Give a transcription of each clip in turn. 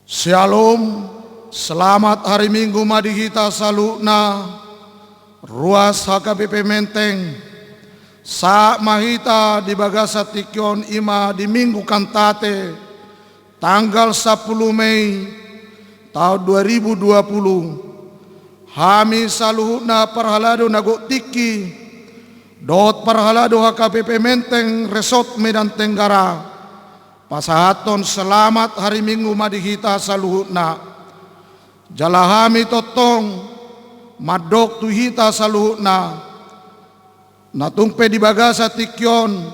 Shalom, selamat hari Minggu Madihita Salukna, Ruas HKBP Menteng, Sa Mahita di Bagasa Tikyon Ima di Minggu Kantate, tanggal 10 Mei tahun 2020. Hami saluhuna perhalado nago tiki, dot perhalado HKBP Menteng Resort Medan Tenggara. Pasahaton selamat hari Minggu Madihita saluhutna. Jalahami totong madok tuhita saluhutna. Natungpe di Bagasa Tikyon,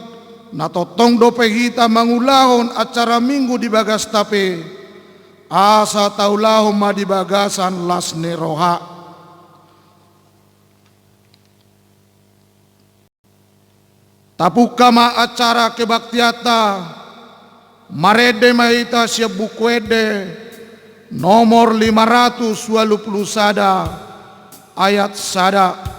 natotong dope hita mangulahon acara Minggu di Bagas tape. Asa taulahon ma di Bagasan las neroha. Tapukama acara kebaktiata Marede Mahita siap bukwede nomor 520 sada ayat sada.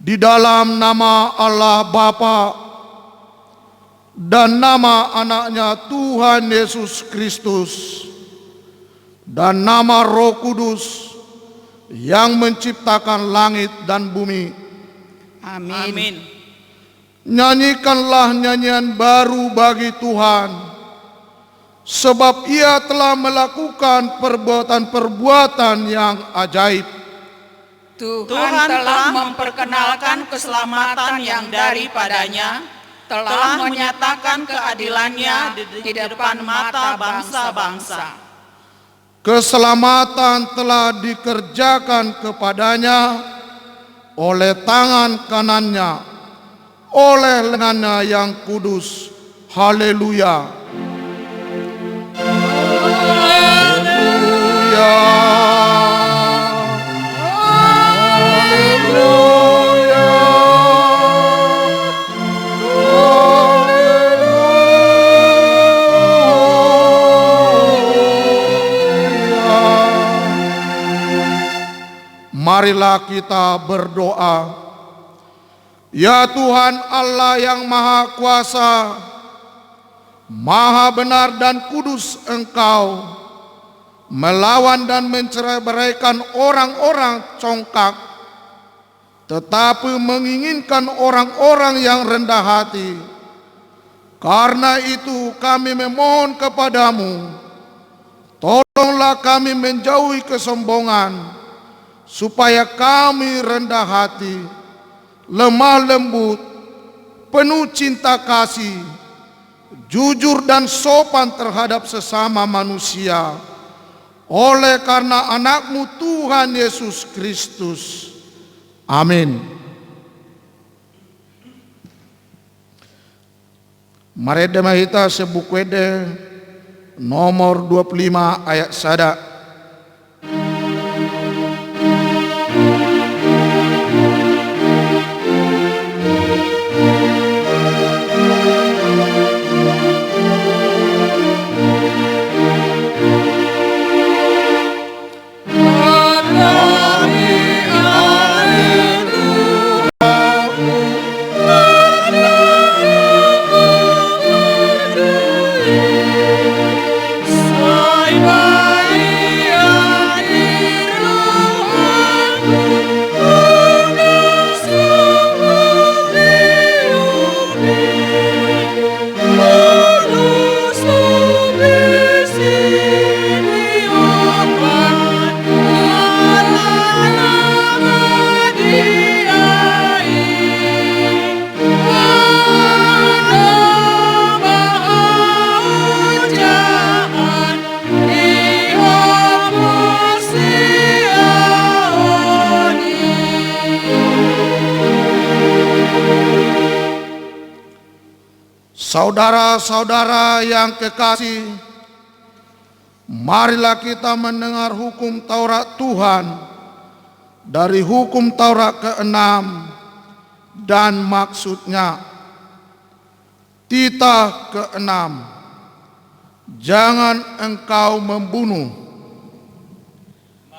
Di dalam nama Allah Bapa dan nama anaknya Tuhan Yesus Kristus dan nama Roh Kudus yang menciptakan langit dan bumi. Amin. Nyanyikanlah nyanyian baru bagi Tuhan, sebab Ia telah melakukan perbuatan-perbuatan yang ajaib. Tuhan telah memperkenalkan keselamatan yang daripadanya, telah menyatakan keadilannya di depan mata bangsa-bangsa. Keselamatan telah dikerjakan kepadanya oleh tangan kanannya, oleh lengannya yang kudus. Haleluya. Haleluya. Marilah kita berdoa. Ya Tuhan Allah yang Maha Kuasa, Maha benar dan kudus Engkau, melawan dan mencerai-beraikan orang-orang congkak, tetapi menginginkan orang-orang yang rendah hati. Karena itu kami memohon kepadamu, tolonglah kami menjauhi kesombongan, supaya kami rendah hati, lemah lembut, penuh cinta kasih, jujur dan sopan terhadap sesama manusia, oleh karena anakmu Tuhan Yesus Kristus. Amin. Marede Mahita sebukwede nomor 25 ayat sada. Saudara-saudara yang kekasih, marilah kita mendengar hukum Taurat Tuhan dari hukum Taurat ke-6 dan maksudnya. Titah ke-6, jangan engkau membunuh.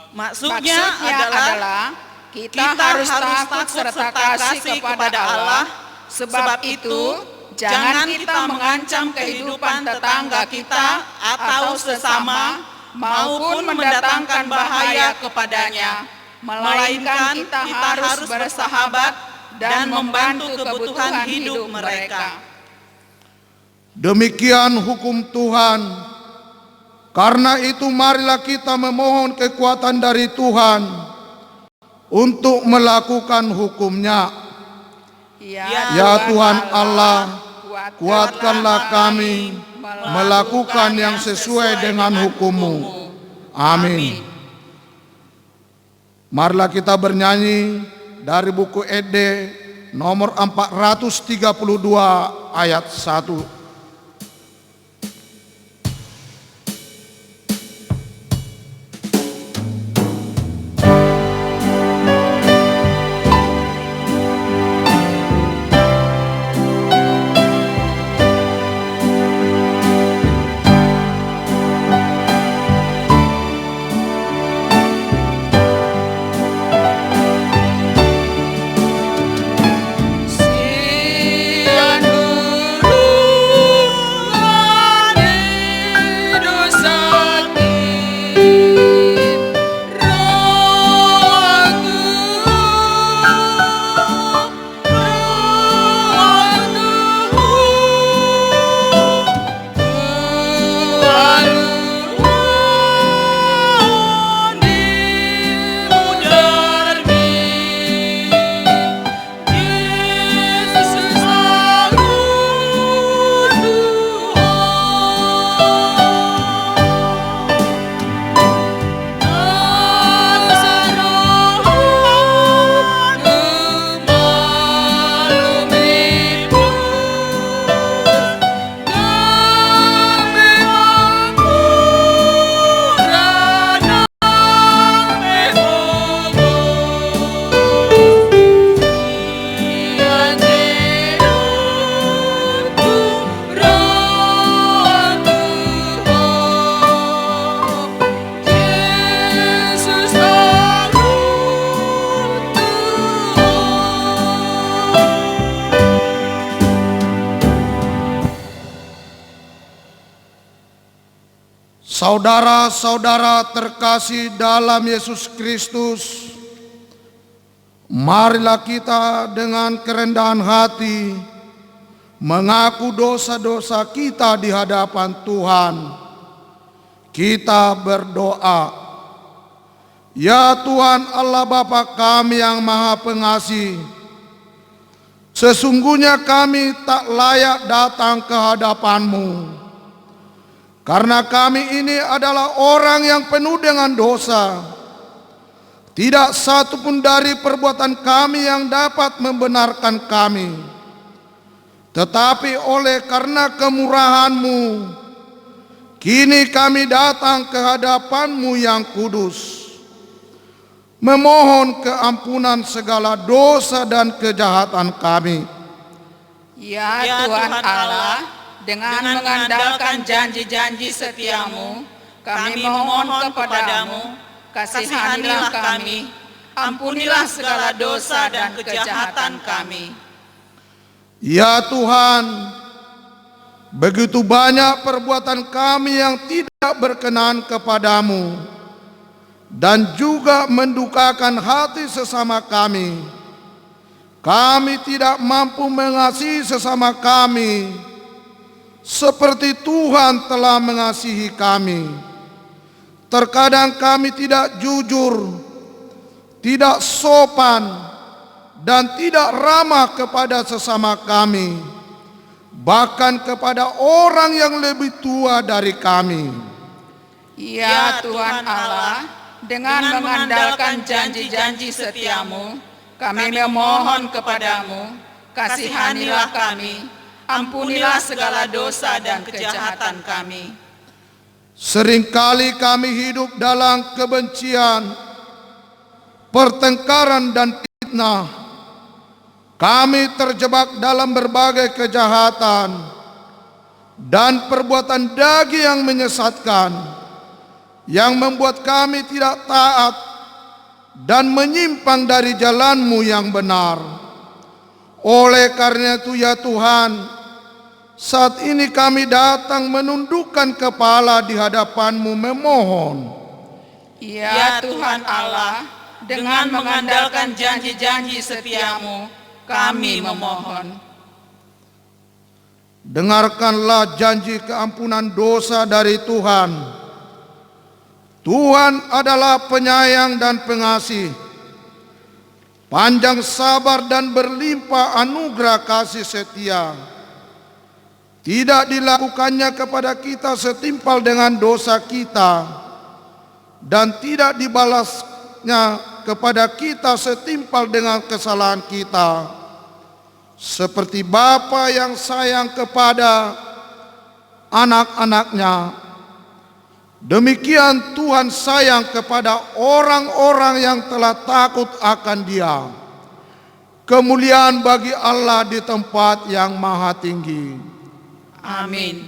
Maksudnya adalah kita harus takut serta kasih kepada Allah. Sebab itu, jangan kita mengancam kehidupan tetangga kita atau sesama maupun mendatangkan bahaya kepadanya, melainkan kita harus bersahabat dan membantu kebutuhan hidup mereka. Demikian hukum Tuhan. Karena itu marilah kita memohon kekuatan dari Tuhan untuk melakukan hukum-Nya. Ya Tuhan Allah, kuatkanlah kami melakukan yang sesuai dengan hukum-Mu. Amin. Marilah kita bernyanyi dari buku ED nomor 432 ayat 1. Saudara-saudara terkasih dalam Yesus Kristus, marilah kita dengan kerendahan hati mengaku dosa-dosa kita di hadapan Tuhan. Kita berdoa, ya Tuhan Allah Bapa kami yang Maha Pengasih, sesungguhnya kami tak layak datang ke hadapan-Mu. Karena kami ini adalah orang yang penuh dengan dosa. Tidak satu pun dari perbuatan kami yang dapat membenarkan kami. Tetapi oleh karena kemurahan-Mu, kini kami datang ke hadapan-Mu yang kudus, memohon keampunan segala dosa dan kejahatan kami. Ya Tuhan Allah, dengan mengandalkan janji-janji setia-Mu, kami memohon kepadamu, kasihanilah kami, ampunilah segala dosa dan kejahatan kami. Ya Tuhan, begitu banyak perbuatan kami yang tidak berkenan kepadamu dan juga mendukakan hati sesama kami. Kami tidak mampu mengasihi sesama kami seperti Tuhan telah mengasihi kami. Terkadang kami tidak jujur, tidak sopan, dan tidak ramah kepada sesama kami, bahkan kepada orang yang lebih tua dari kami. Ya Tuhan Allah, dengan mengandalkan janji-janji setia-Mu, kami memohon kepadamu, kasihanilah kami, ampunilah segala dosa dan kejahatan kami. Seringkali kami hidup dalam kebencian, pertengkaran dan fitnah. Kami terjebak dalam berbagai kejahatan dan perbuatan daging yang menyesatkan, yang membuat kami tidak taat dan menyimpang dari jalan-Mu yang benar. Oleh karena itu ya Tuhan, saat ini kami datang menundukkan kepala di hadapan-Mu memohon. Ya Tuhan Allah, dengan mengandalkan janji-janji setia-Mu, kami memohon. Dengarkanlah janji keampunan dosa dari Tuhan. Tuhan adalah penyayang dan pengasih, panjang sabar dan berlimpah anugerah kasih setia. Tidak dilakukannya kepada kita setimpal dengan dosa kita, dan tidak dibalasnya kepada kita setimpal dengan kesalahan kita. Seperti Bapa yang sayang kepada anak-anaknya, demikian Tuhan sayang kepada orang-orang yang telah takut akan Dia. Kemuliaan bagi Allah di tempat yang maha tinggi. Amin.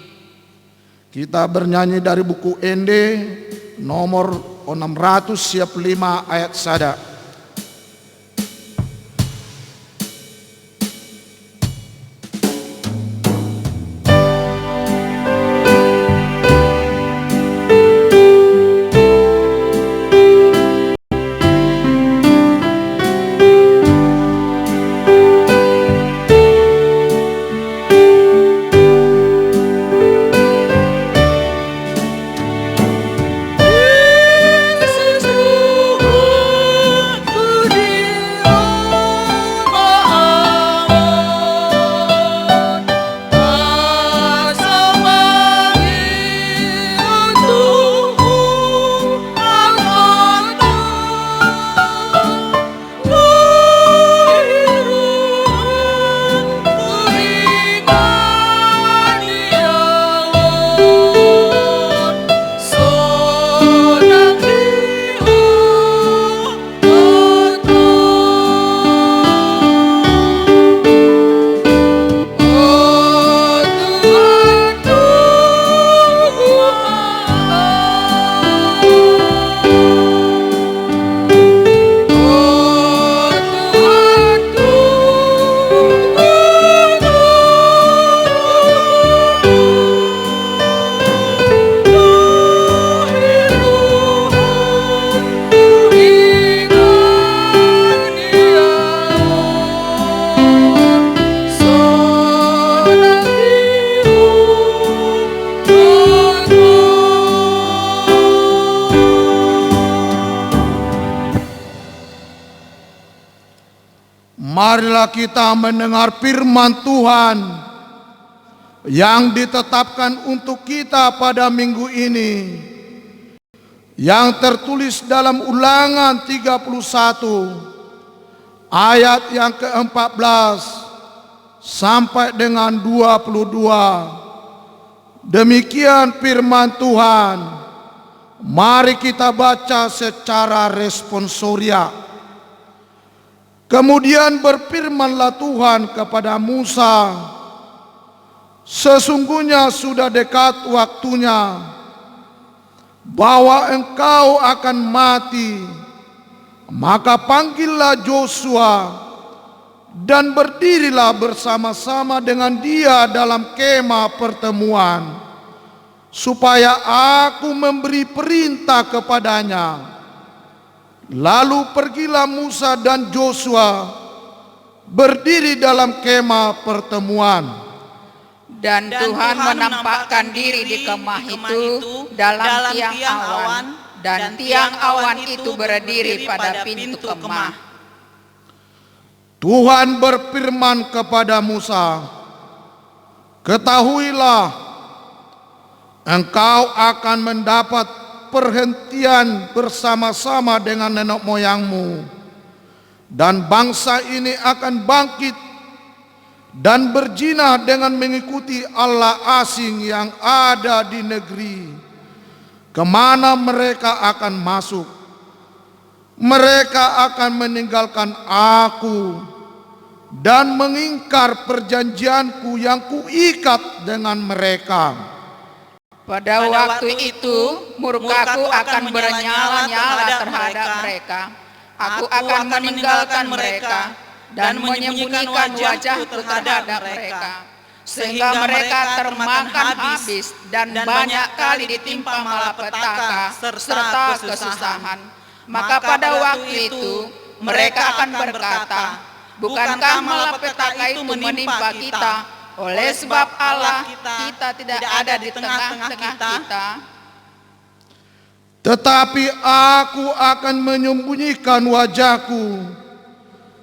Kita bernyanyi dari buku Ende nomor 605 ayat 1. Marilah kita mendengar firman Tuhan yang ditetapkan untuk kita pada minggu ini, yang tertulis dalam Ulangan 31 ayat yang ke-14 sampai dengan 22. Demikian firman Tuhan. Mari kita baca secara responsoria. Kemudian berfirmanlah Tuhan kepada Musa, sesungguhnya sudah dekat waktunya bahwa engkau akan mati. Maka panggillah Yosua dan berdirilah bersama-sama dengan dia dalam kemah pertemuan, supaya aku memberi perintah kepadanya. Lalu pergilah Musa dan Yosua berdiri dalam kemah pertemuan. Dan Tuhan menampakkan diri di kemah itu dalam tiang awan, dan tiang awan itu berdiri pada pintu kemah. Tuhan berfirman kepada Musa, ketahuilah, engkau akan mendapat perhentian bersama-sama dengan nenek moyangmu, dan bangsa ini akan bangkit dan berzina dengan mengikuti Allah asing yang ada di negeri kemana mereka akan masuk. Mereka akan meninggalkan aku dan mengingkar perjanjianku yang kuikat dengan mereka. Pada waktu itu murkaku akan bernyala-nyala terhadap mereka. Aku akan meninggalkan mereka dan menyembunyikan wajahku terhadap mereka, sehingga mereka termakan habis dan banyak kali ditimpa malapetaka serta kesusahan. Maka pada waktu itu mereka akan berkata, bukankah malapetaka itu menimpa kita? Oleh sebab Allah kita tidak ada di tengah-tengah kita. Tetapi aku akan menyembunyikan wajahku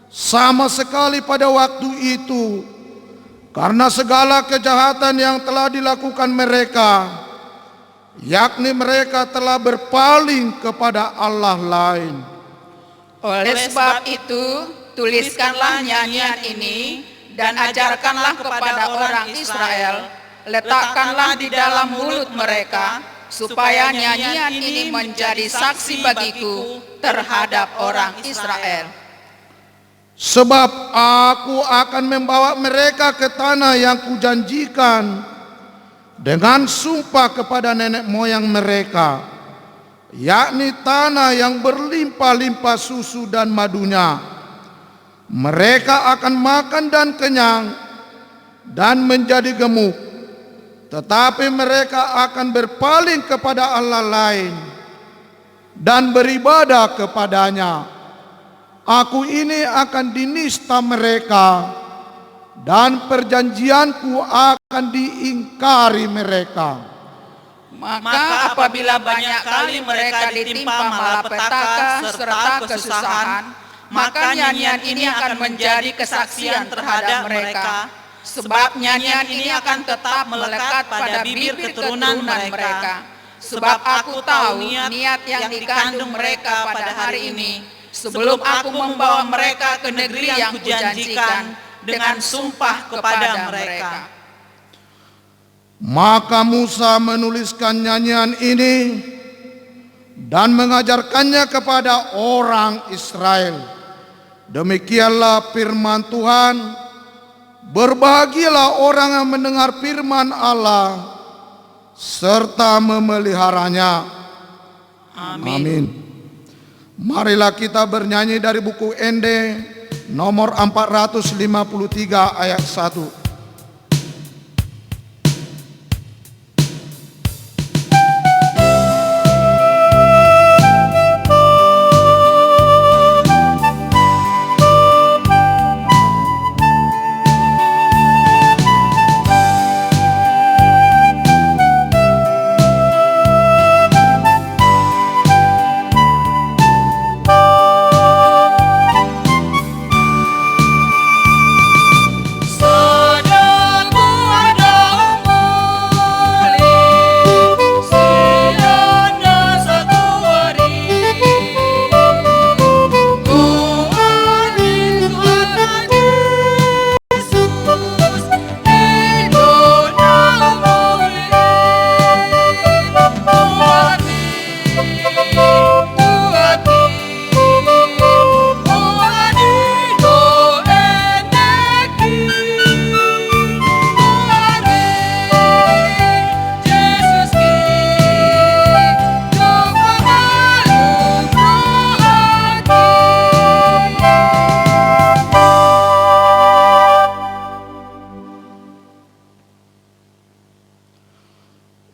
sama sekali pada waktu itu, karena segala kejahatan yang telah dilakukan mereka, yakni mereka telah berpaling kepada Allah lain. Oleh sebab itu, tuliskanlah nyanyian ini dan ajarkanlah kepada orang Israel. Letakkanlah di dalam mulut mereka, supaya nyanyian ini menjadi saksi bagiku terhadap orang Israel. Sebab aku akan membawa mereka ke tanah yang kujanjikan dengan sumpah kepada nenek moyang mereka, yakni tanah yang berlimpah-limpah susu dan madunya. Mereka akan makan dan kenyang dan menjadi gemuk, tetapi mereka akan berpaling kepada Allah lain dan beribadah kepadanya. Aku ini akan dinista mereka, dan perjanjianku akan diingkari mereka. Maka apabila banyak kali mereka ditimpa malapetaka serta kesusahan, maka nyanyian ini akan menjadi kesaksian terhadap mereka. Sebab nyanyian ini akan tetap melekat pada bibir keturunan mereka. Sebab aku tahu niat yang dikandung mereka pada hari ini, sebelum aku membawa mereka ke negeri yang kujanjikan dengan sumpah kepada mereka. Maka Musa menuliskan nyanyian ini dan mengajarkannya kepada orang Israel. Demikianlah firman Tuhan. Berbahagialah orang yang mendengar firman Allah serta memeliharanya. Amin. Marilah kita bernyanyi dari buku Ende nomor 453 ayat 1.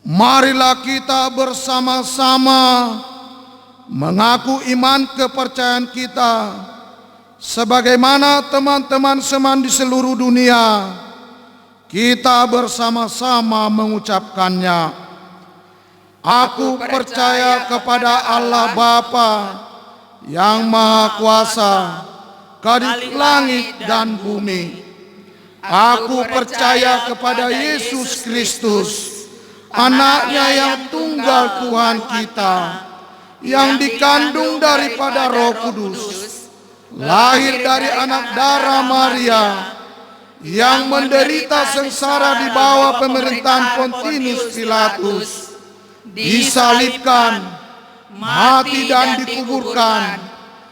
Marilah kita bersama-sama mengaku iman kepercayaan kita sebagaimana teman-teman seman di seluruh dunia. Kita bersama-sama mengucapkannya. Aku percaya kepada Allah Bapa yang Maha Kuasa, Khalik langit dan bumi. Aku percaya kepada Yesus Kristus, Anaknya yang tunggal Tuhan kita, yang dikandung daripada Roh Kudus, lahir dari anak darah Maria, yang menderita sengsara di bawah pemerintahan Pontius Pilatus, disalibkan, mati dan dikuburkan,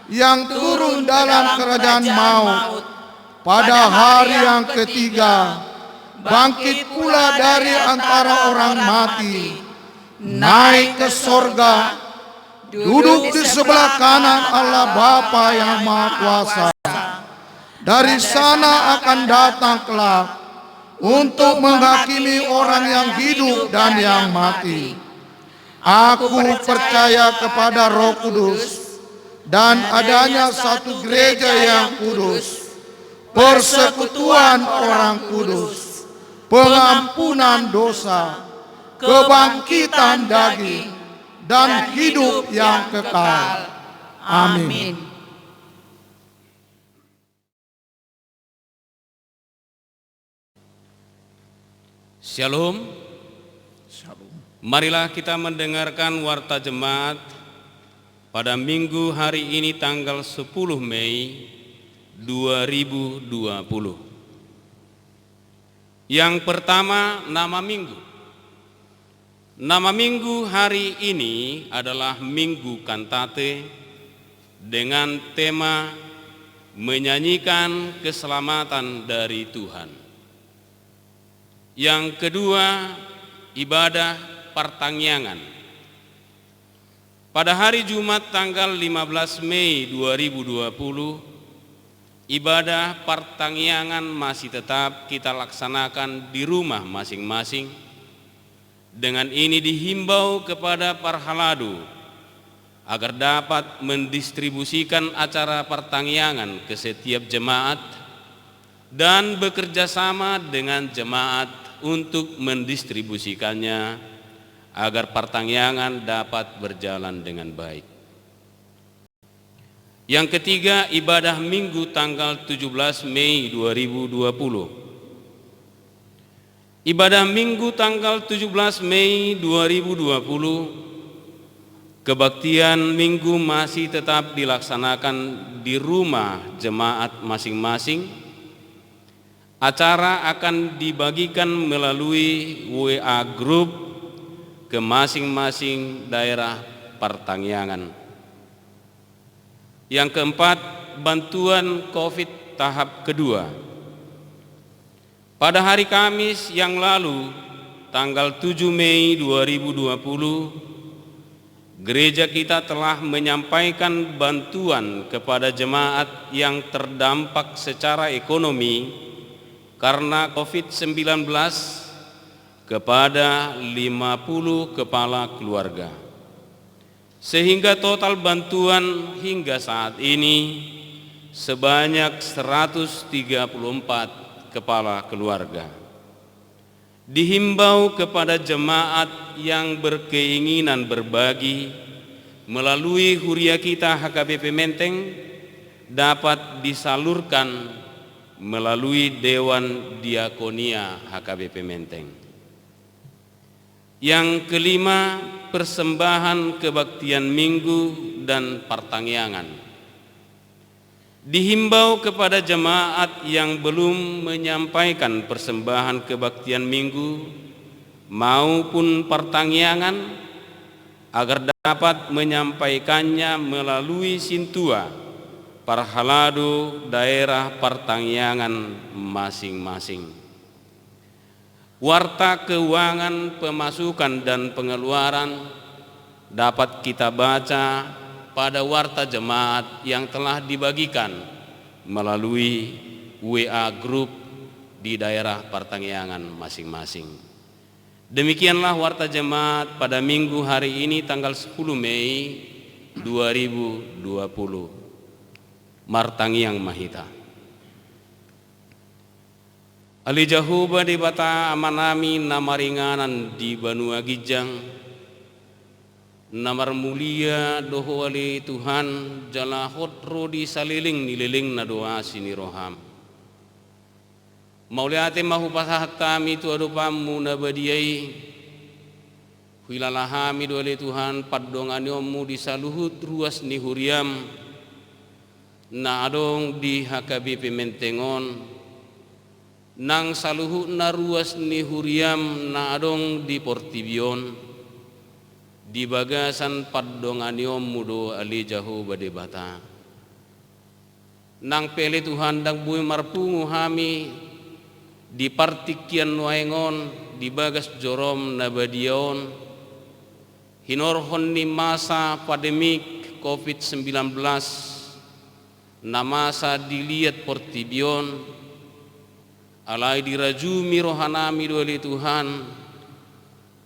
yang turun dalam kerajaan maut, pada hari yang ketiga, bangkit pula dari antara orang mati, naik ke sorga, duduk di sebelah kanan Allah Bapa yang Maha Kuasa. Dari sana akan datang kelak untuk menghakimi orang yang hidup dan yang mati. Aku percaya kepada Roh Kudus dan adanya satu gereja yang kudus, persekutuan orang kudus, pengampunan dosa, kebangkitan daging, dan hidup yang kekal. Amin. Shalom. Marilah kita mendengarkan warta jemaat pada minggu hari ini tanggal 10 Mei 2020. Yang pertama, nama minggu. Nama minggu hari ini adalah Minggu Kantate dengan tema menyanyikan keselamatan dari Tuhan. Yang kedua, ibadah pertangyangan. Pada hari Jumat tanggal 15 Mei 2020, ibadah pertangyangan masih tetap kita laksanakan di rumah masing-masing. Dengan ini dihimbau kepada para haladu agar dapat mendistribusikan acara pertangyangan ke setiap jemaat dan bekerja sama dengan jemaat untuk mendistribusikannya agar pertangyangan dapat berjalan dengan baik. Yang ketiga, ibadah Minggu tanggal 17 Mei 2020. Ibadah Minggu tanggal 17 Mei 2020, kebaktian Minggu masih tetap dilaksanakan di rumah jemaat masing-masing. Acara akan dibagikan melalui WA Group ke masing-masing daerah pertangyangan. Yang keempat, bantuan COVID tahap kedua. Pada hari Kamis yang lalu, tanggal 7 Mei 2020, gereja kita telah menyampaikan bantuan kepada jemaat yang terdampak secara ekonomi karena COVID-19 kepada 50 kepala keluarga. Sehingga total bantuan hingga saat ini sebanyak 134 kepala keluarga. Dihimbau kepada jemaat yang berkeinginan berbagi melalui huria kita HKBP Menteng dapat disalurkan melalui Dewan Diakonia HKBP Menteng. Yang kelima, persembahan kebaktian Minggu dan pertangyangan. Dihimbau kepada jemaat yang belum menyampaikan persembahan kebaktian Minggu maupun pertangyangan agar dapat menyampaikannya melalui Sintua para haladu daerah pertangyangan masing-masing. Warta keuangan pemasukan dan pengeluaran dapat kita baca pada warta jemaat yang telah dibagikan melalui WA Group di daerah pertangyangan masing-masing. Demikianlah warta jemaat pada minggu hari ini tanggal 10 Mei 2020. Martangyang Mahita. Ali Jahuba di bata amanami namaringanan di Banua Gijang. Namar mulia doho ali Tuhan jala hotro di saliling nililing na doa sini roham. Mauliate mahu pasahat kami tu adupamu na badiai. Huilalahami do ali Tuhan paddonganyomu di saluhut ruas ni huriam. Na adong di HKBP Mentengon nang saluhu na ruas ni huriam na adong di Portibion di bagasan paddonganiom mudo ali jahu bade bata nang pele Tuhan dang bui marpungu hami di partikian waengon di bagas jorom na badiaon hinorhon ni masa pandemik COVID-19 na masa dilihat Portibion alai dirajumi rohanami doali Tuhan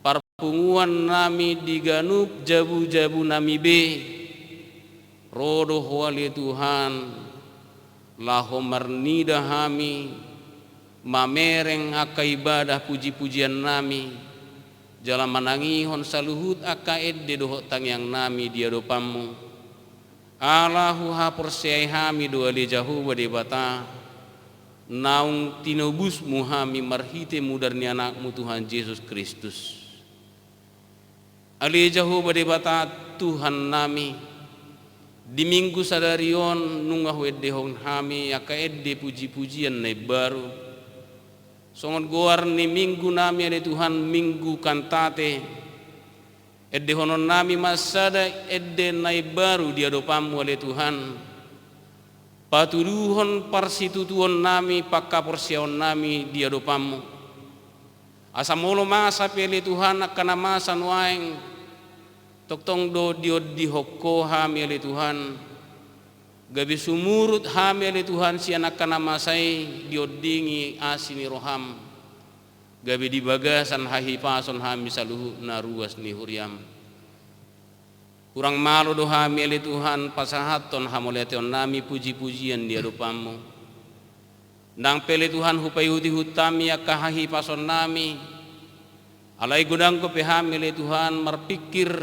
parpunguan nami diganup jabu-jabu nami be rodoh wali Tuhan laho marnida hami mamereng aka ibadah puji-pujian nami jalan manangihon saluhut aka edde doho tangyang nami dia dopamu Allahu haporsiai hami doali jahu bade bata naung tinobus muhami marhite mudarni anakmu Tuhan Yesus Kristus ali jahu bade bata Tuhan nami di minggu sadarion nungah wedde hon hami aka edde puji-pujian nai baru songon goar ni minggu nami ada Tuhan minggu kantate edde honon nami masada edde nai baru dia dopamu oleh Tuhan patuduhon parsitutuon nami pakka porsion nami dia dopamu asamolo masa pele Tuhan akana masa nuaing toktong do diod dihokko hami oleh Tuhan gabi sumurut hami oleh Tuhan si anak kana masai diodingi asini roham gabi di bagasan hahi pason hami saluhu naruas ni huriam kurang malu do hami oleh Tuhan pasahaton hamoletion nami puji-pujian dia dopamu nang pele Tuhan hupai huti hutami akahahi pason nami alai gudang ko pehami oleh Tuhan marpikir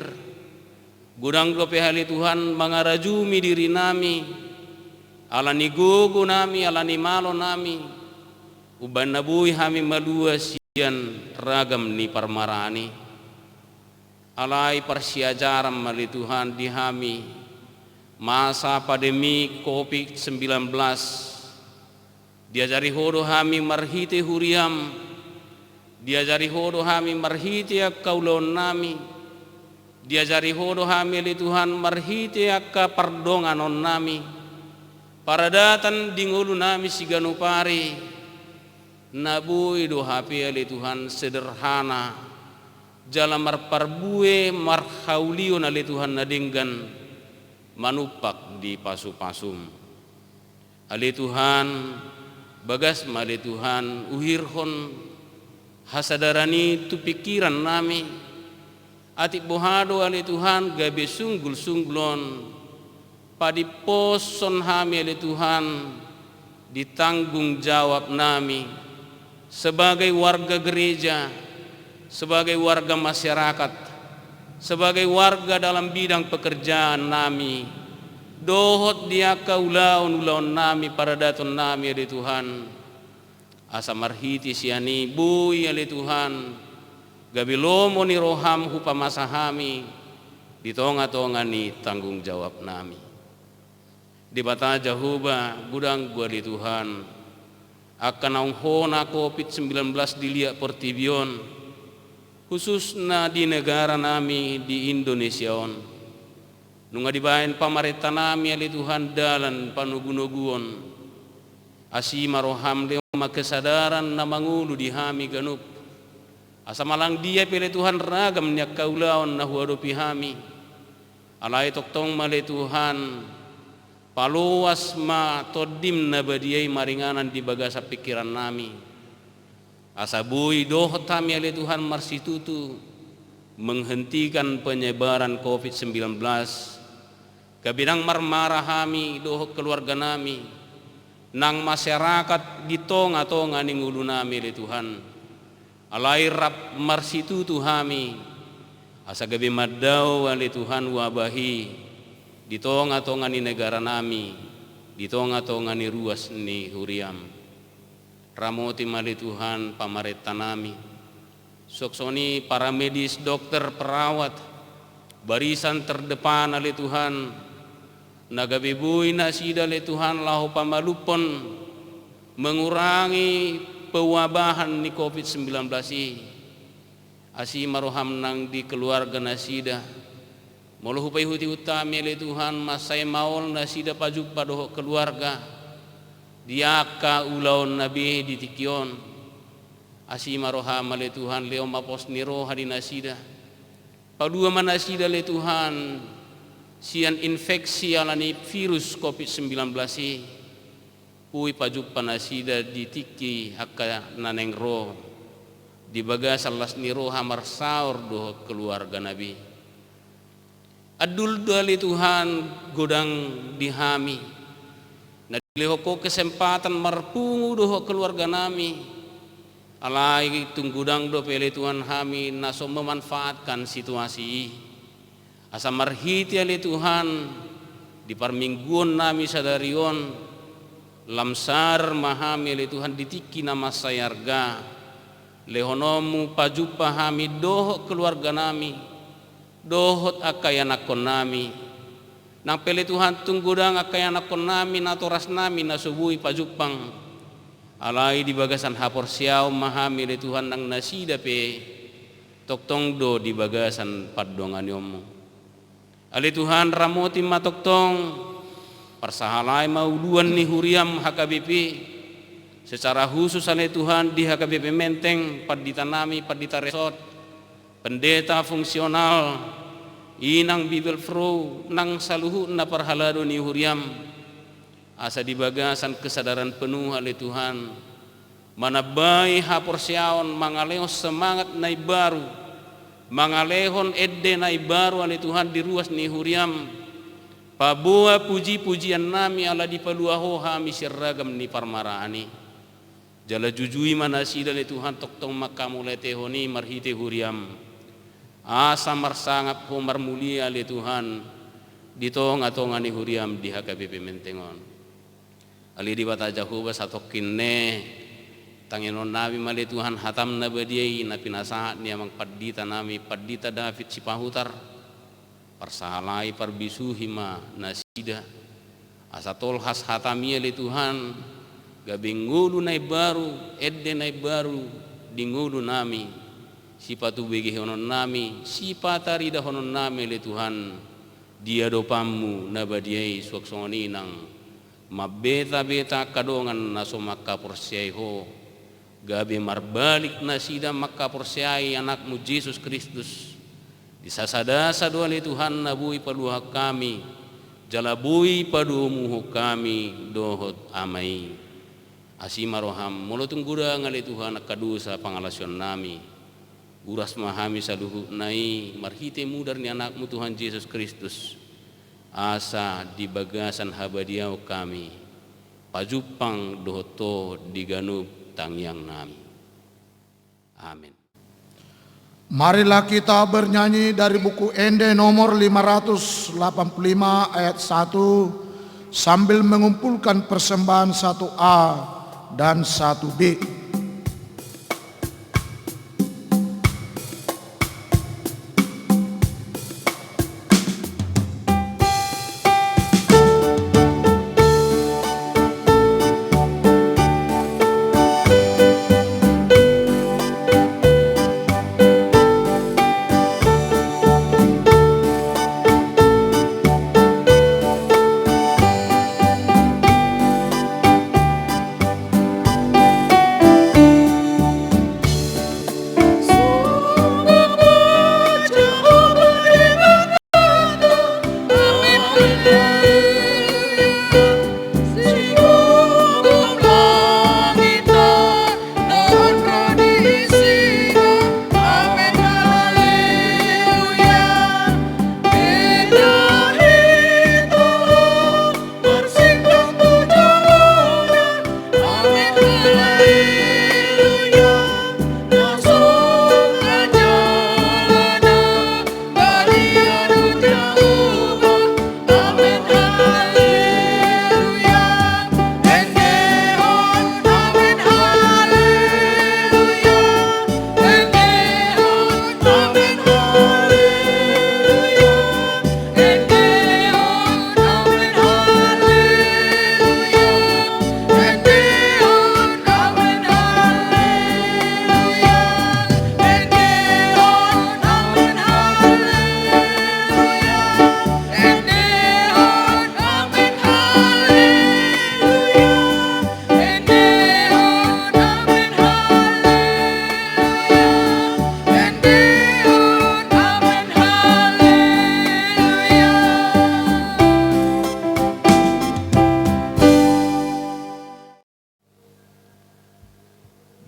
gudang ko pehali Tuhan mangarajumi diri nami alani gogo nami alani malo nami uban nabui hami malua sian ragam ni parmarani alai persiajaran mali Tuhan di hami masa pandemi COVID-19 diajari hodo hami marhite huriam diajari hodo hami marhite kaulon nami diajari hodo hamili Tuhan marhite akka pardongan on nami paradatan dingulu nami siganupari nabui do hapi ali Tuhan sederhana jalan marparbue marhaulion ali Tuhan nadinggan manupak di pasu-pasum ali Tuhan bagas mali Tuhan uhirhon hasadarani tu pikiran nami ati bohado ali Tuhan gabe sunggul-sunggulon padi poson hami ali Tuhan ditanggung jawab nami sebagai warga gereja sebagai warga masyarakat sebagai warga dalam bidang pekerjaan nami dohot dia kaulaun nami paradaton nami ali Tuhan asa marhiti siani bui ali Tuhan gabi lomo ni roham hupa masahami di tonga-tonga ni tanggung jawab nami di bata jahuba gudang gua di Tuhan akan naunghona COVID-19 dilihat Portibion khususna di negara nami di Indonesia on nunga dibain pamarenta nami ali Tuhan dalan panugunuguon asima roham lema kesadaran na mangulu di hami ganup asa malang dia pele Tuhan ragam nya kaulaon na huadopi hami alai toktong male Tuhan paluas ma todim na badiai maringanan di bagasa pikiran nami asa bui dohot kami ale Tuhan marsitutu menghentikan penyebaran COVID-19 kabidang marmarah kami dohot keluarga nami nang masyarakat di tonga-tonga ning ulu nami ale Tuhan alai rap marsitu tuhami asa gabi madau ali Tuhan wabahi di tonga-tonga ni negara nami di tonga-tonga ni ruas ni huriam ramoti mali Tuhan pamarenta nami soksoni para medis dokter perawat barisan terdepan ali Tuhan nagabi bui nasida ali Tuhan lahu pamalupon mengurangi pewabahan ni COVID-19 asi maroham nang di keluarga nasida molo hupai huti utami le Tuhan masai maol nasida pajuk padoh keluarga diaka ulaun nabi di tikion asi maroham le Tuhan leo mapos niro hari nasida padua manasida le Tuhan sian infeksi alani virus COVID-19 pui pajuk panasida di tiki haka naneng ro di bagas alas niro hamar saur doh keluarga nabi adul dali Tuhan godang dihami na lehoko kesempatan marpungu doh keluarga nami alai tunggudang do pele Tuhan hami naso memanfaatkan situasi asa marhiti ali Tuhan di parmingguan nami sadarion lamsar mahami ali Tuhan ditiki nama sayarga lehonomu pajupa hami doh keluarga nami dohot akayanakon nami nang pele Tuhan tunggudang akayanakon nami natoras nami nasubui pajupang alai di bagasan hapor siau mahami le Tuhan nang nasida pe toktong do di bagasan padongan yomu ali Tuhan ramoti matoktong persahalai mauluan ni huriam HKBP secara khusus ali Tuhan di HKBP Menteng padita nami padita resort pendeta fungsional inang Bible Fro nang saluhu na parhalado ni huriam asa di bagasan kesadaran penuh ali Tuhan manabai hapor siaon mangaleos semangat nai baru mangalehon edde nai baru ali Tuhan di ruas ni huriam pabua puji-pujian nami ala di paluaho hami sirragam ni parmaraani jala jujui manasida ali Tuhan toktong makamulai tehoni marhite huriam asa marsangap humar mulia ali Tuhan ditong atongan ni huriam di HKBP Mentengon ali di bata jahuba satokin ne tanginon nabi mali Tuhan hatam na badiai na pinasahat niya mang padita nami padita David Sipahutar parsahalai parbisuhi ma nasida asa tolhas hatami ali Tuhan gabingulu nai baru edde nai baru dingulu nami sipatu begi honon nami sipatari dah honon nami le Tuhan dia dopamu nabadiai suaksoni nang mabeta-beta kadongan naso maka porsiai ho gabe marbalik nasida maka porsiai anakmu Yesus Kristus disasada sadua le Tuhan nabui paluha kami jalabui padumu kami dohot amai asimaroham molotung gura ngale Tuhan kadusa pangalasion nami uras mahami saluhu nai marhite mudar ni anakmu Tuhan Yesus Kristus asa di bagasan habadiau kami pajupang dohoto diganub tangyang nami amin. Marilah kita bernyanyi dari buku Ende nomor 585 ayat 1 sambil mengumpulkan persembahan 1A dan 1B.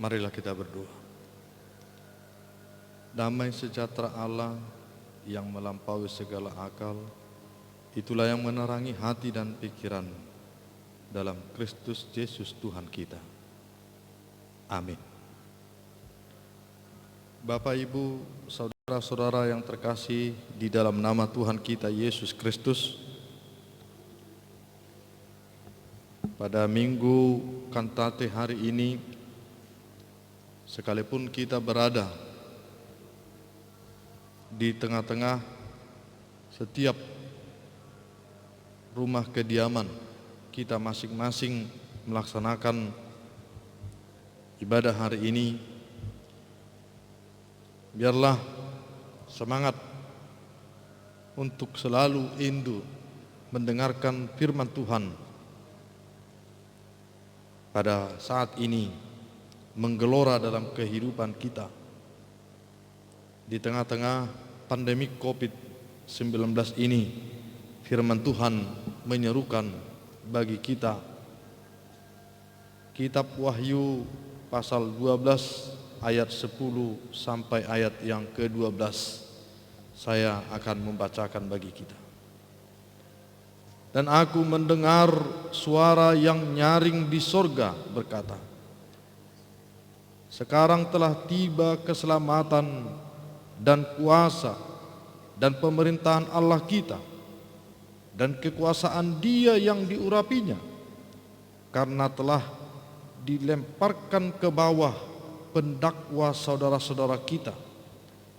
Marilah kita berdoa. Damai sejahtera Allah yang melampaui segala akal, itulah yang menerangi hati dan pikiran dalam Kristus Yesus Tuhan kita. Amin. Bapak, Ibu, saudara-saudara yang terkasih di dalam nama Tuhan kita Yesus Kristus, pada minggu kantate hari ini, sekalipun kita berada di tengah-tengah setiap rumah kediaman kita masing-masing melaksanakan ibadah hari ini, biarlah semangat untuk selalu rindu mendengarkan firman Tuhan pada saat ini menggelora dalam kehidupan kita. Di tengah-tengah pandemi COVID-19 ini, firman Tuhan menyerukan bagi kita. Kitab Wahyu pasal 12 ayat 10 sampai ayat yang ke-12 saya akan membacakan bagi kita. Dan aku mendengar suara yang nyaring di sorga berkata, sekarang telah tiba keselamatan dan kuasa dan pemerintahan Allah kita dan kekuasaan Dia yang diurapinya, karena telah dilemparkan ke bawah pendakwa saudara-saudara kita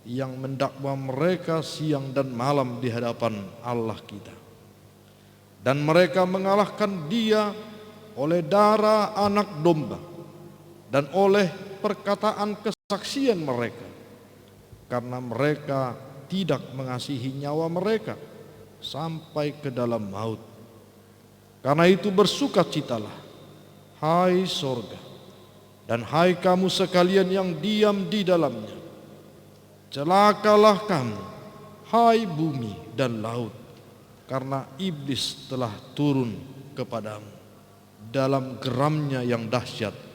yang mendakwa mereka siang dan malam di hadapan Allah kita. Dan mereka mengalahkan Dia oleh darah anak domba dan oleh perkataan kesaksian mereka, karena mereka tidak mengasihi nyawa mereka sampai ke dalam maut. Karena itu bersukacitalah, hai sorga, dan hai kamu sekalian yang diam di dalamnya. Celakalah kamu, hai bumi dan laut, karena iblis telah turun kepadamu dalam geramnya yang dahsyat,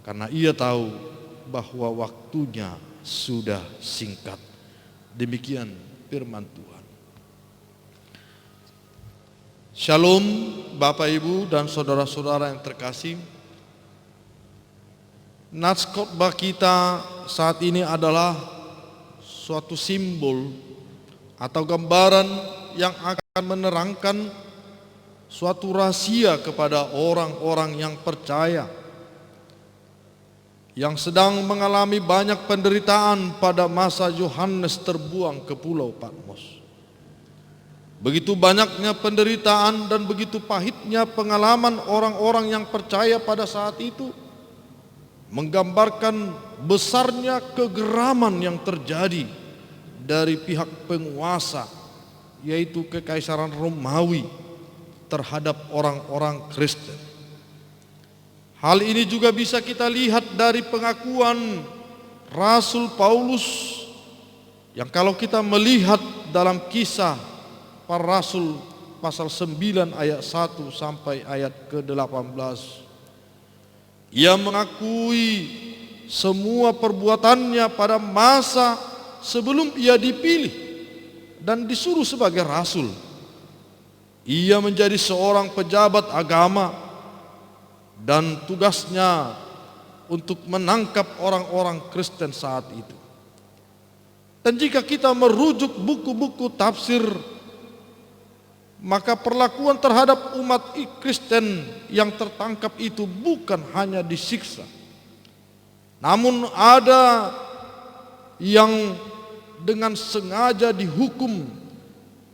karena ia tahu bahwa waktunya sudah singkat. Demikian firman Tuhan. Shalom Bapak, Ibu, dan saudara-saudara yang terkasih. Nats khotbah kita saat ini adalah suatu simbol atau gambaran yang akan menerangkan suatu rahasia kepada orang-orang yang percaya yang sedang mengalami banyak penderitaan pada masa Yohanes terbuang ke Pulau Patmos. Begitu banyaknya penderitaan dan begitu pahitnya pengalaman orang-orang yang percaya pada saat itu, menggambarkan besarnya kegeraman yang terjadi dari pihak penguasa, yaitu Kekaisaran Romawi, terhadap orang-orang Kristen. Hal ini juga bisa kita lihat dari pengakuan Rasul Paulus, yang kalau kita melihat dalam Kisah Para Rasul pasal 9 ayat 1 sampai ayat ke-18, ia mengakui semua perbuatannya pada masa sebelum ia dipilih dan disuruh sebagai rasul. Ia menjadi seorang pejabat agama dan tugasnya untuk menangkap orang-orang Kristen saat itu. Dan jika kita merujuk buku-buku tafsir, maka perlakuan terhadap umat Kristen yang tertangkap itu bukan hanya disiksa, namun ada yang dengan sengaja dihukum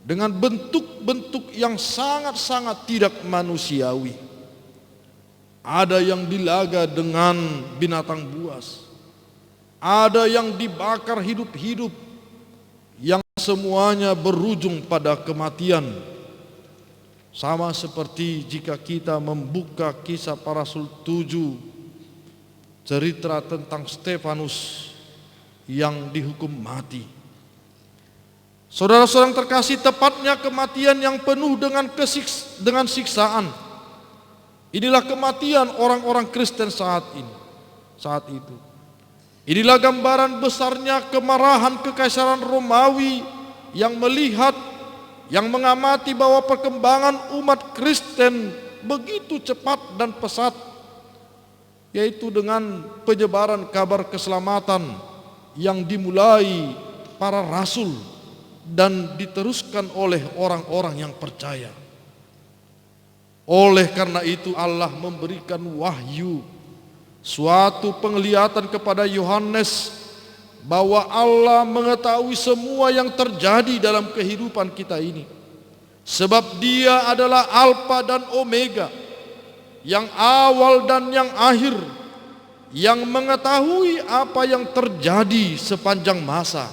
dengan bentuk-bentuk yang sangat-sangat tidak manusiawi. Ada yang dilaga dengan binatang buas, ada yang dibakar hidup-hidup, yang semuanya berujung pada kematian. Sama seperti jika kita membuka Kisah Para Rasul 7, cerita tentang Stefanus yang dihukum mati. Saudara-saudara yang terkasih, tepatnya kematian yang penuh dengan siksaan. Inilah kematian orang-orang Kristen saat ini. saat itu. Inilah gambaran besarnya kemarahan kekaisaran Romawi yang melihat, yang mengamati bahwa perkembangan umat Kristen begitu cepat dan pesat, yaitu dengan penyebaran kabar keselamatan yang dimulai para rasul dan diteruskan oleh orang-orang yang percaya. Oleh karena itu Allah memberikan wahyu, suatu penglihatan kepada Yohanes bahwa Allah mengetahui semua yang terjadi dalam kehidupan kita ini. Sebab Dia adalah Alfa dan Omega, yang awal dan yang akhir, yang mengetahui apa yang terjadi sepanjang masa.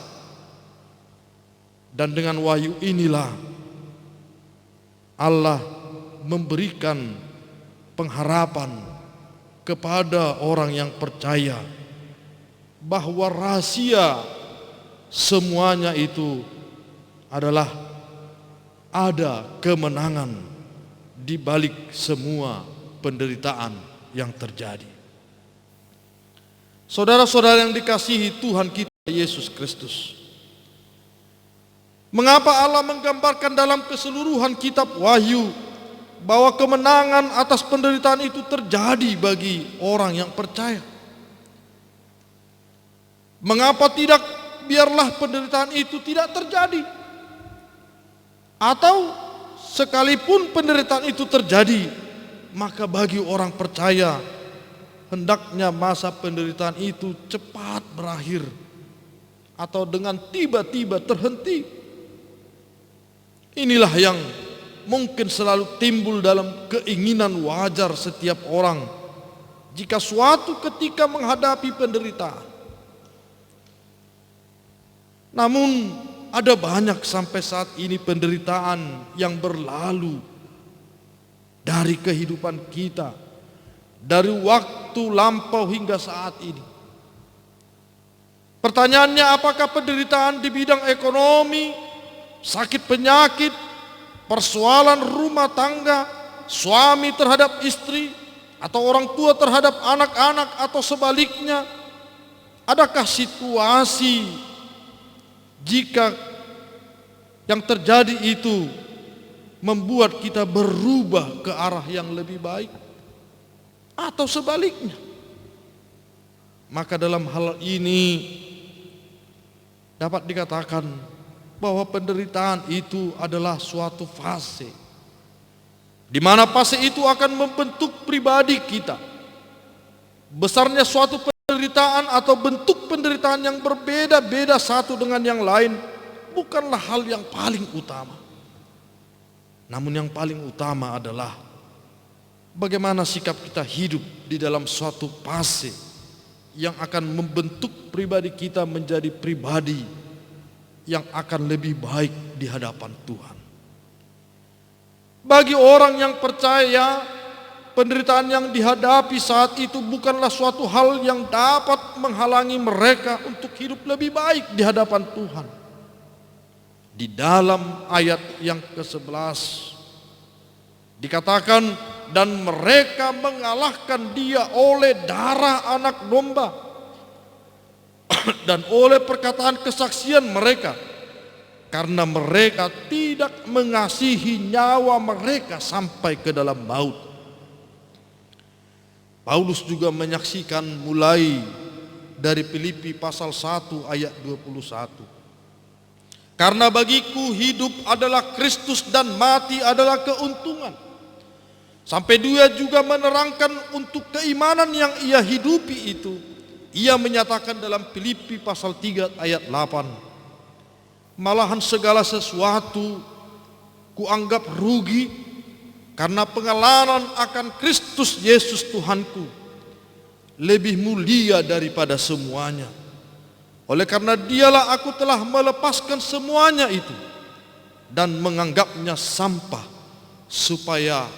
Dan dengan wahyu inilah Allah memberikan pengharapan kepada orang yang percaya bahwa rahasia semuanya itu adalah ada kemenangan di balik semua penderitaan yang terjadi. Saudara-saudara yang dikasihi Tuhan kita Yesus Kristus, mengapa Allah menggambarkan dalam keseluruhan kitab Wahyu bahwa kemenangan atas penderitaan itu terjadi bagi orang yang percaya? Mengapa tidak biarlah penderitaan itu tidak terjadi? Atau sekalipun penderitaan itu terjadi, maka bagi orang percaya hendaknya masa penderitaan itu cepat berakhir atau dengan tiba-tiba terhenti. Inilah yang mungkin selalu timbul dalam keinginan wajar setiap orang jika suatu ketika menghadapi penderitaan. Namun ada banyak sampai saat ini penderitaan yang berlalu dari kehidupan kita, dari waktu lampau hingga saat ini. Pertanyaannya, apakah penderitaan di bidang ekonomi, sakit penyakit, persoalan rumah tangga, suami terhadap istri, atau orang tua terhadap anak-anak, atau sebaliknya? Adakah situasi jika yang terjadi itu membuat kita berubah ke arah yang lebih baik, atau sebaliknya? Maka dalam hal ini dapat dikatakan bahwa penderitaan itu adalah suatu fase, di mana fase itu akan membentuk pribadi kita. Besarnya suatu penderitaan atau bentuk penderitaan yang berbeda-beda satu dengan yang lain bukanlah hal yang paling utama. Namun yang paling utama adalah bagaimana sikap kita hidup di dalam suatu fase yang akan membentuk pribadi kita menjadi pribadi yang akan lebih baik di hadapan Tuhan. Bagi orang yang percaya, penderitaan yang dihadapi saat itu bukanlah suatu hal yang dapat menghalangi mereka untuk hidup lebih baik di hadapan Tuhan. Di dalam ayat yang ke-11 dikatakan, dan mereka mengalahkan dia oleh darah anak domba dan oleh perkataan kesaksian mereka, karena mereka tidak mengasihi nyawa mereka sampai ke dalam maut. Paulus juga menyaksikan mulai dari Filipi pasal 1 ayat 21. Karena bagiku hidup adalah Kristus dan mati adalah keuntungan. Sampai dia juga menerangkan untuk keimanan yang ia hidupi itu. Ia menyatakan dalam Filipi pasal 3 ayat 8. Malahan segala sesuatu kuanggap rugi karena pengalaman akan Kristus Yesus Tuhanku lebih mulia daripada semuanya. Oleh karena dialah aku telah melepaskan semuanya itu dan menganggapnya sampah supaya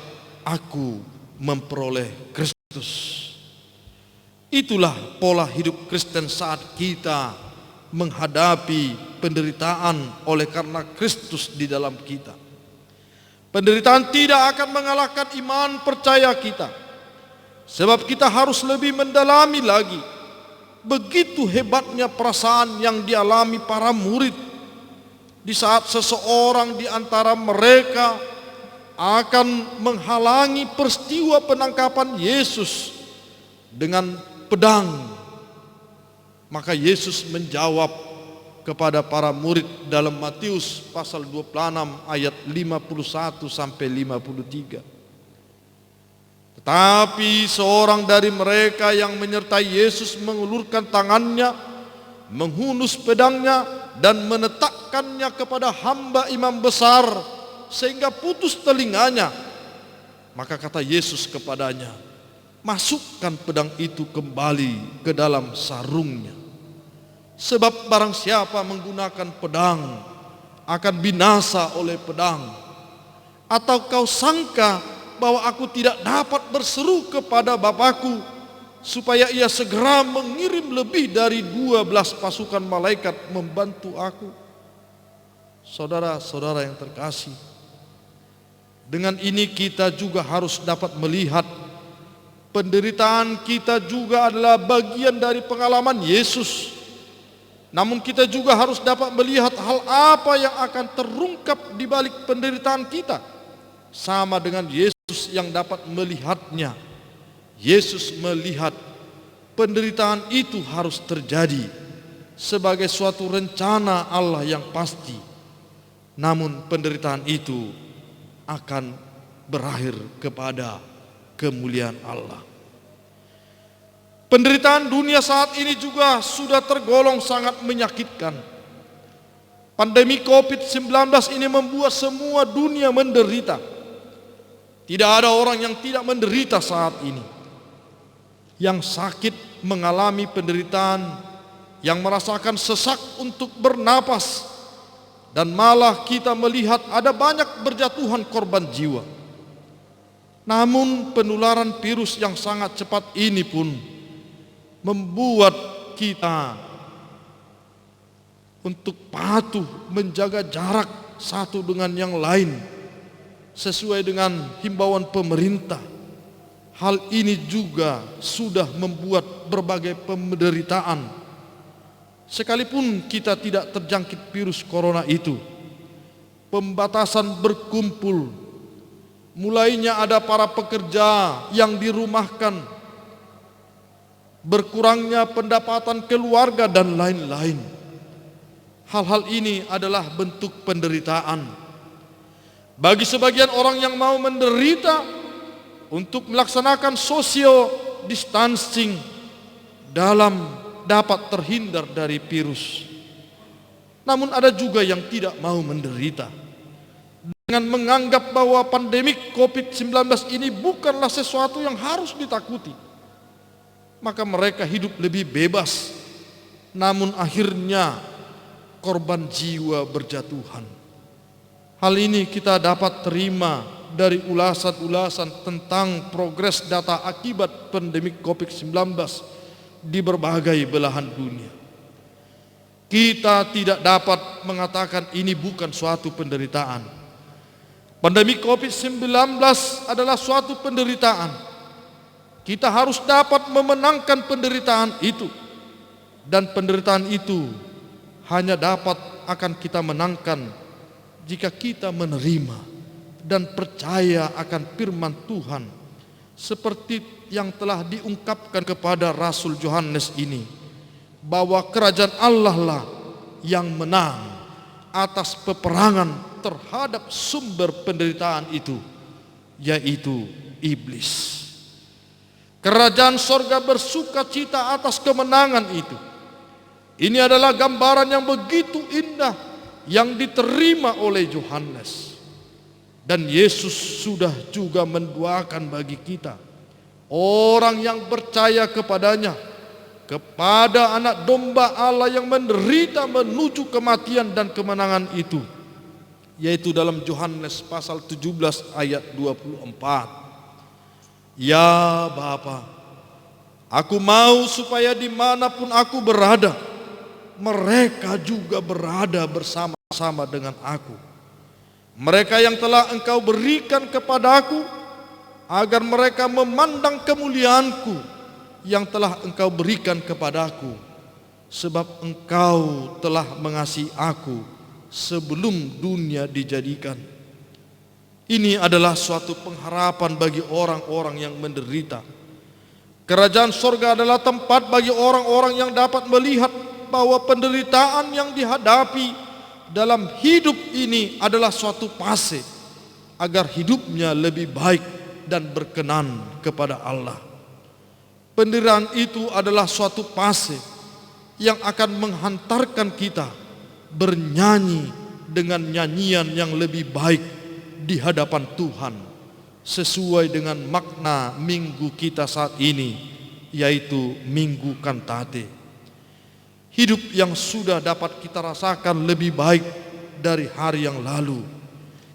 aku memperoleh Kristus. Itulah pola hidup Kristen saat kita menghadapi penderitaan oleh karena Kristus di dalam kita. Penderitaan tidak akan mengalahkan iman percaya kita. Sebab kita harus lebih mendalami lagi. Begitu hebatnya perasaan yang dialami para murid di saat seseorang di antara mereka akan menghalangi peristiwa penangkapan Yesus dengan pedang. Maka Yesus menjawab kepada para murid dalam Matius pasal 26 ayat 51 sampai 53. Tetapi seorang dari mereka yang menyertai Yesus mengulurkan tangannya, menghunus pedangnya dan menetakkannya kepada hamba imam besar sehingga putus telinganya. Maka kata Yesus kepadanya, masukkan pedang itu kembali ke dalam sarungnya. Sebab barang siapa menggunakan pedang akan binasa oleh pedang. Atau kau sangka bahwa aku tidak dapat berseru kepada Bapakku supaya ia segera mengirim lebih dari 12 pasukan malaikat membantu aku? Saudara-saudara yang terkasih, dengan ini kita juga harus dapat melihat penderitaan kita juga adalah bagian dari pengalaman Yesus. Namun kita juga harus dapat melihat hal apa yang akan terungkap di balik penderitaan kita, sama dengan Yesus yang dapat melihatnya. Yesus melihat penderitaan itu harus terjadi sebagai suatu rencana Allah yang pasti. Namun penderitaan itu akan berakhir kepada kemuliaan Allah. Penderitaan dunia saat ini juga sudah tergolong sangat menyakitkan. Pandemi COVID-19 ini membuat semua dunia menderita. Tidak ada orang yang tidak menderita saat ini. Yang sakit mengalami penderitaan, yang merasakan sesak untuk bernapas, dan malah kita melihat ada banyak berjatuhan korban jiwa. Namun penularan virus yang sangat cepat ini pun membuat kita untuk patuh menjaga jarak satu dengan yang lain sesuai dengan himbauan pemerintah. Hal ini juga sudah membuat berbagai penderitaan. Sekalipun kita tidak terjangkit virus corona itu, pembatasan berkumpul, mulainya ada para pekerja yang dirumahkan, berkurangnya pendapatan keluarga dan lain-lain. Hal-hal ini adalah bentuk penderitaan. Bagi sebagian orang yang mau menderita untuk melaksanakan social distancing dalam dapat terhindar dari virus. Namun ada juga yang tidak mau menderita dengan menganggap bahwa pandemik COVID-19 ini bukanlah sesuatu yang harus ditakuti. Maka mereka hidup lebih bebas, namun akhirnya korban jiwa berjatuhan. Hal ini kita dapat terima dari ulasan-ulasan tentang progres data akibat pandemi COVID-19 di berbagai belahan dunia. Kita tidak dapat mengatakan ini bukan suatu penderitaan. Pandemi COVID-19 adalah suatu penderitaan. Kita harus dapat memenangkan penderitaan itu. Dan penderitaan itu hanya dapat akan kita menangkan jika kita menerima dan percaya akan firman Tuhan seperti yang telah diungkapkan kepada Rasul Yohanes ini, bahwa kerajaan Allah lah yang menang atas peperangan terhadap sumber penderitaan itu, yaitu iblis. Kerajaan sorga bersuka cita atas kemenangan itu. Ini adalah gambaran yang begitu indah yang diterima oleh Yohanes. Dan Yesus sudah juga mendoakan bagi kita, orang yang percaya kepadanya, kepada anak domba Allah yang menderita menuju kematian dan kemenangan itu, yaitu dalam Yohanes pasal 17 ayat 24. Ya Bapa, aku mau supaya dimanapun aku berada, mereka juga berada bersama-sama dengan aku. Mereka yang telah Engkau berikan kepadaku, agar mereka memandang kemuliaan-Ku yang telah Engkau berikan kepadaku, sebab Engkau telah mengasihi aku sebelum dunia dijadikan. Ini adalah suatu pengharapan bagi orang-orang yang menderita. Kerajaan sorga adalah tempat bagi orang-orang yang dapat melihat bahwa penderitaan yang dihadapi dalam hidup ini adalah suatu fase agar hidupnya lebih baik dan berkenan kepada Allah. Penderitaan itu adalah suatu fase yang akan menghantarkan kita bernyanyi dengan nyanyian yang lebih baik di hadapan Tuhan, sesuai dengan makna minggu kita saat ini, yaitu Minggu Kantate. Hidup yang sudah dapat kita rasakan lebih baik dari hari yang lalu,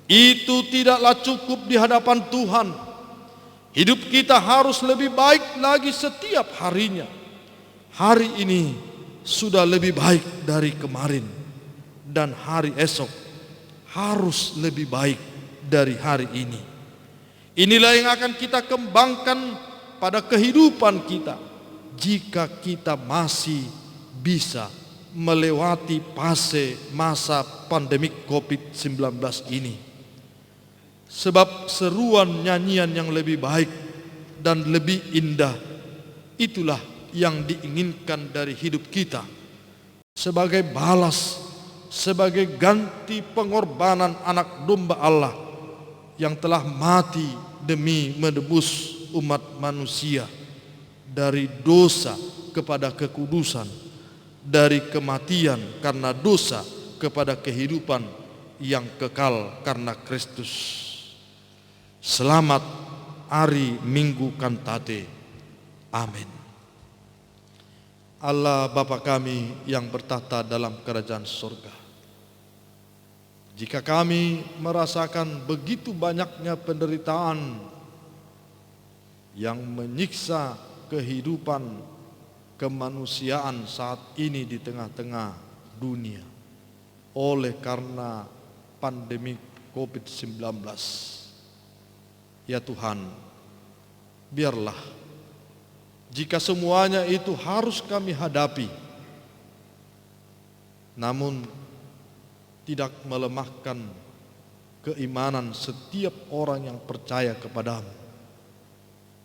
itu tidaklah cukup di hadapan Tuhan. Hidup kita harus lebih baik lagi setiap harinya. Hari ini sudah lebih baik dari kemarin, dan hari esok harus lebih baik dari hari ini. Inilah yang akan kita kembangkan pada kehidupan kita jika kita masih bisa melewati fase masa pandemik COVID-19 ini. Sebab seruan nyanyian yang lebih baik dan lebih indah, itulah yang diinginkan dari hidup kita, sebagai balas, sebagai ganti pengorbanan anak domba Allah yang telah mati demi menebus umat manusia dari dosa kepada kekudusan, dari kematian karena dosa kepada kehidupan yang kekal karena Kristus. Selamat hari Minggu Kantate. Amin. Allah Bapa kami yang bertata dalam kerajaan surga, jika kami merasakan begitu banyaknya penderitaan yang menyiksa kehidupan kemanusiaan saat ini di tengah-tengah dunia oleh karena pandemi COVID-19, ya Tuhan, biarlah jika semuanya itu harus kami hadapi, namun tidak melemahkan keimanan setiap orang yang percaya kepadamu,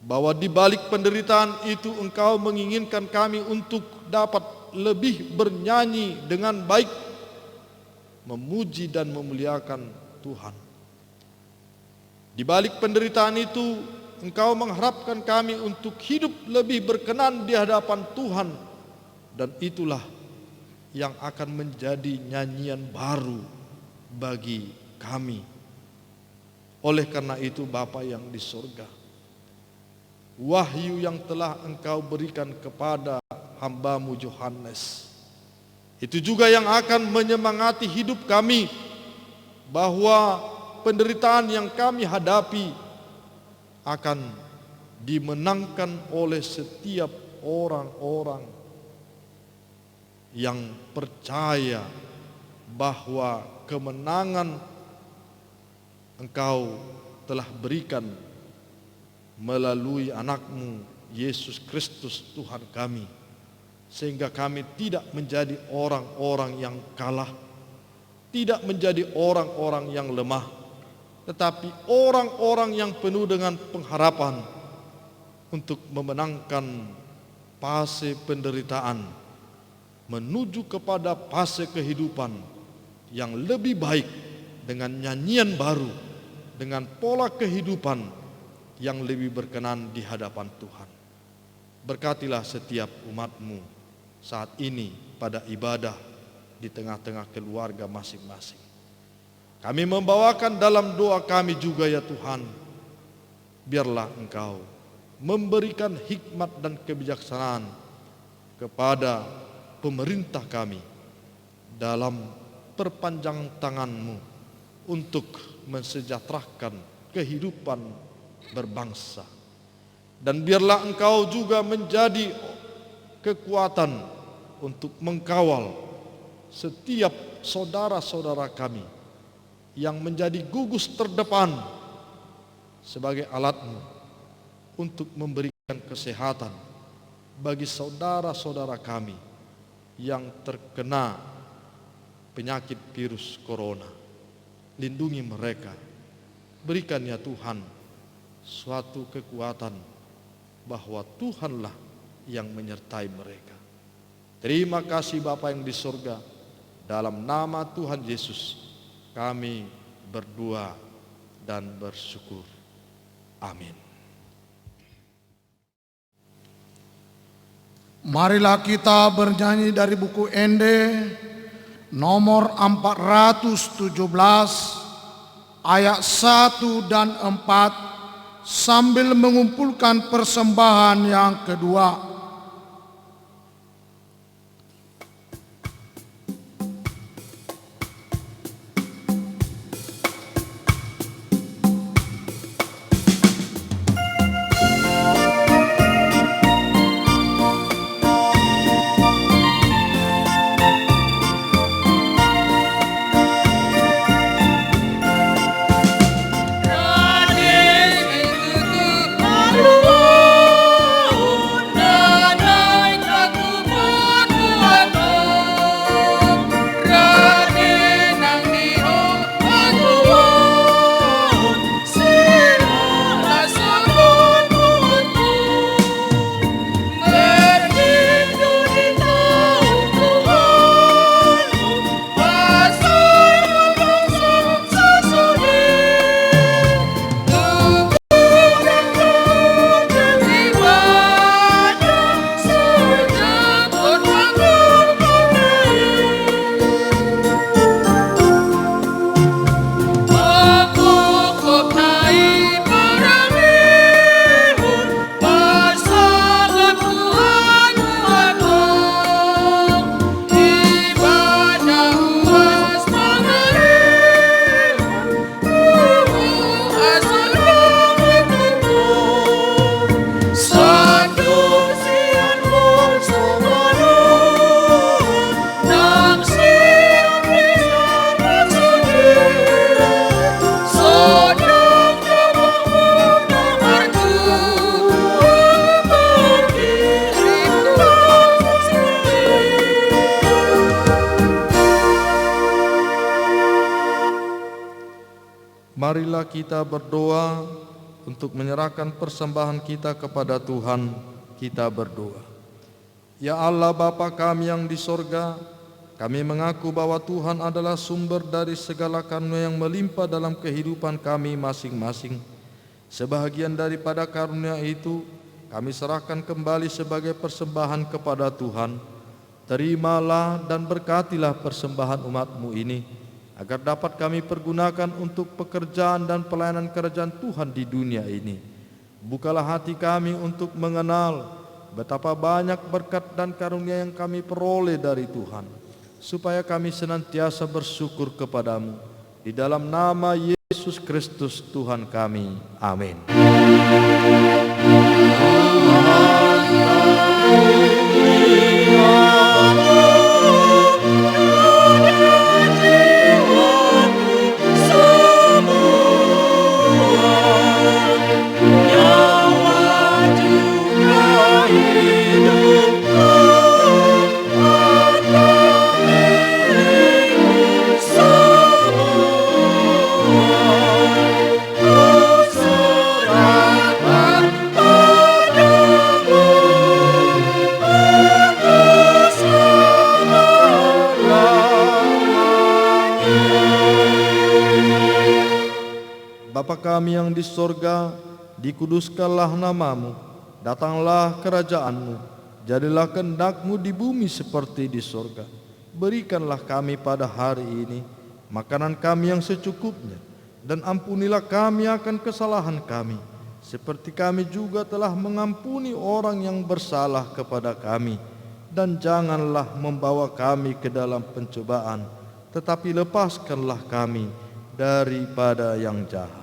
bahwa di balik penderitaan itu Engkau menginginkan kami untuk dapat lebih bernyanyi dengan baik, memuji dan memuliakan Tuhan. Di balik penderitaan itu Engkau mengharapkan kami untuk hidup lebih berkenan di hadapan Tuhan, dan itulah yang akan menjadi nyanyian baru bagi kami. Oleh karena itu Bapa yang di surga, wahyu yang telah Engkau berikan kepada hamba-Mu Yohanes, itu juga yang akan menyemangati hidup kami, bahwa penderitaan yang kami hadapi akan dimenangkan oleh setiap orang-orang yang percaya bahwa kemenangan Engkau telah berikan melalui anak-Mu Yesus Kristus Tuhan kami, sehingga kami tidak menjadi orang-orang yang kalah, tidak menjadi orang-orang yang lemah, tetapi orang-orang yang penuh dengan pengharapan untuk memenangkan fase penderitaan menuju kepada fase kehidupan yang lebih baik, dengan nyanyian baru, dengan pola kehidupan yang lebih berkenan di hadapan Tuhan. Berkatilah setiap umat-Mu saat ini pada ibadah di tengah-tengah keluarga masing-masing. Kami membawakan dalam doa kami juga, ya Tuhan, biarlah Engkau memberikan hikmat dan kebijaksanaan kepada pemerintah kami dalam perpanjang tangan-Mu untuk mensejahterakan kehidupan berbangsa. Dan biarlah Engkau juga menjadi kekuatan untuk mengkawal setiap saudara-saudara kami yang menjadi gugus terdepan sebagai alat-Mu untuk memberikan kesehatan bagi saudara-saudara kami yang terkena penyakit virus corona. Lindungi mereka. Berikan ya Tuhan suatu kekuatan bahwa Tuhanlah yang menyertai mereka. Terima kasih Bapa yang di surga. Dalam nama Tuhan Yesus kami berdoa dan bersyukur. Amin. Marilah kita bernyanyi dari buku Ende nomor 417 ayat 1 dan 4 sambil mengumpulkan persembahan yang kedua. Marilah kita berdoa untuk menyerahkan persembahan kita kepada Tuhan. Kita berdoa. Ya Allah Bapa kami yang di sorga, kami mengaku bahwa Tuhan adalah sumber dari segala karunia yang melimpah dalam kehidupan kami masing-masing. Sebahagian daripada karunia itu kami serahkan kembali sebagai persembahan kepada Tuhan. Terimalah dan berkatilah persembahan umat-Mu ini, agar dapat kami pergunakan untuk pekerjaan dan pelayanan kerajaan Tuhan di dunia ini. Bukalah hati kami untuk mengenal betapa banyak berkat dan karunia yang kami peroleh dari Tuhan, supaya kami senantiasa bersyukur kepadamu. Di dalam nama Yesus Kristus Tuhan kami. Amin. Bapa kami yang di sorga, dikuduskanlah namamu, datanglah kerajaanmu, jadilah kehendak-Mu di bumi seperti di sorga. Berikanlah kami pada hari ini makanan kami yang secukupnya, dan ampunilah kami akan kesalahan kami, seperti kami juga telah mengampuni orang yang bersalah kepada kami. Dan janganlah membawa kami ke dalam pencobaan, tetapi lepaskanlah kami daripada yang jahat.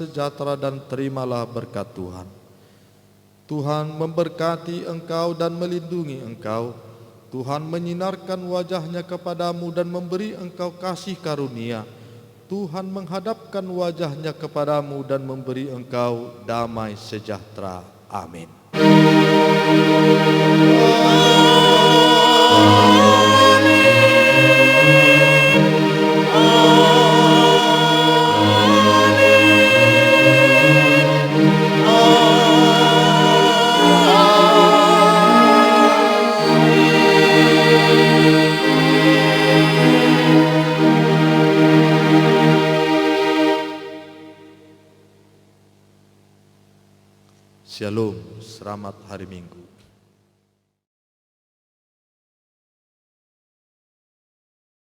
sejahtera dan terimalah berkat Tuhan. Tuhan memberkati engkau dan melindungi engkau. Tuhan menyinarkan wajahnya kepadamu dan memberi engkau kasih karunia. Tuhan menghadapkan wajahnya kepadamu dan memberi engkau damai sejahtera. Amin. Shalom, selamat hari Minggu.